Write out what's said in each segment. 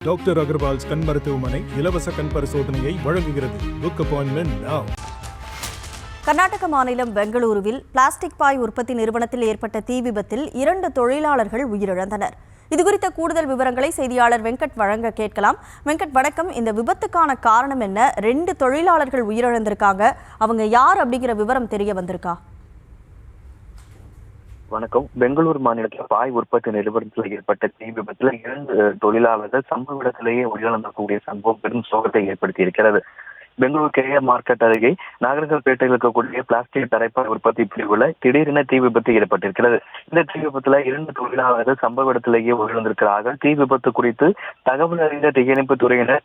Doctor Agarwal's கண் மருத்துவமனை இலவச கண் பரிசோதனையை வழங்குகிறது. Book appointment now. கர்நாடக மாநிலம் பெங்களூருவில் பிளாஸ்டிக் பாய் உற்பத்தி நிறுவனத்தில் ஏற்பட்ட தீ விபத்தில் 2 தொழிலாளர்கள் உயிரிழந்தனர். இதுகுறித்த கூடுதல் விவரங்களை செய்தியாளர் வெங்கட் வழங்க கேட்கலாம். வெங்கட், வணக்கம். இந்த விபத்துக்கான காரணம் என்ன? 2 தொழிலாளர்கள் உயிரிழந்திருக்காங்க. அவங்க யார் அப்படிங்கிற விவரம் தெரிய வந்திருக்கா? வணக்கம். பெங்களூரு மாநிலத்தில் பாய் உற்பத்தி நிறுவனத்தில் ஏற்பட்ட தீ விபத்தில் 2 தொழிலாளர்கள் சம்பவ இடத்திலேயே உயிரிழந்தக்கூடிய சம்பவம் பெரும் சோகத்தை ஏற்படுத்தி இருக்கிறது. பெங்களூர் கேஆர் மார்க்கெட் அருகே நாகர்கல்பேட்டையில் இருக்கக்கூடிய பிளாஸ்டிக் தரைப்பாய் உற்பத்தி பிரிவுல திடீரென தீ விபத்து ஏற்பட்டிருக்கிறது. இந்த தீ விபத்துல 2 தொழிலாளர்கள் சம்பவ இடத்திலேயே உயிரிழந்திருக்கிறார்கள். தீ விபத்து குறித்து தகவல் அறிந்த தீயணைப்பு துறையினர்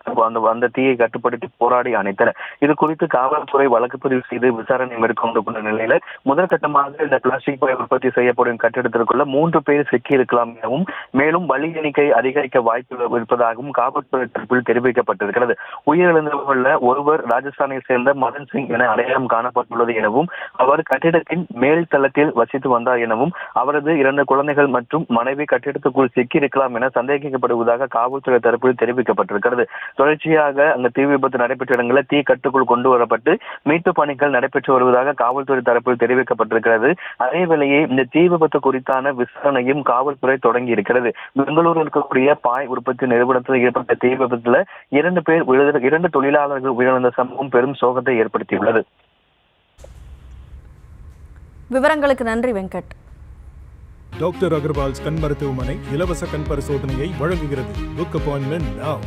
அந்த தீயை கட்டுப்படுத்தி போராடி அணைத்தனர். இது குறித்து காவல்துறை வழக்கு பதிவு செய்து விசாரணை மேற்கொண்டு கொண்ட நிலையில முதற்கட்டமாக இந்த பிளாஸ்டிக் பாய் உற்பத்தி செய்யப்படும் கட்டிடத்திற்குள்ள 3 பேர் சிக்கி இருக்கலாம் எனவும், மேலும் பலி எண்ணிக்கை அதிகரிக்க வாய்ப்பு இருப்பதாகவும் காவல்துறை தரப்பில் தெரிவிக்கப்பட்டிருக்கிறது. உயிரிழந்தவர்கள் ஒருவர் ராஜஸ்தானை சேர்ந்த மதன் சிங் என அடையாளம் காணப்பட்டுள்ளது எனவும், அவர் கட்டிடத்தின் மேல் தளத்தில் வசித்து வந்தார் எனவும், அவரது 2 குழந்தைகள் மற்றும் மனைவி கட்டிடத்துக்குள் சிக்கியிருக்கலாம் என சந்தேகிக்கப்படுவதாக காவல்துறை தரப்பில் தெரிவிக்கப்பட்டிருக்கிறது. தொடர்ச்சியாக அந்த தீ விபத்து நடைபெற்ற இடங்களில் தீ கட்டுக்குள் கொண்டு வரப்பட்டு மீட்பு பணிகள் நடைபெற்று வருவதாக காவல்துறை தரப்பில் தெரிவிக்கப்பட்டிருக்கிறது. அதேவேளையே இந்த தீ விபத்து குறித்தான விசாரணையும் காவல்துறை தொடங்கி இருக்கிறது. பெங்களூரில் இருக்கக்கூடிய பாய் உற்பத்தி நிறுவனத்தில் ஏற்பட்ட தீ விபத்துல 2 தொழிலாளர்கள் உயிரிழந்த சம்பவம் பெரும் சோகத்தை ஏற்படுத்தியுள்ளது. விவரங்களுக்கு நன்றி வெங்கட். டாக்டர் அகர்வால்ஸ் கண் மருத்துவமனை இலவச கண் பரிசோதனையை வழங்குகிறது. Book appointment now.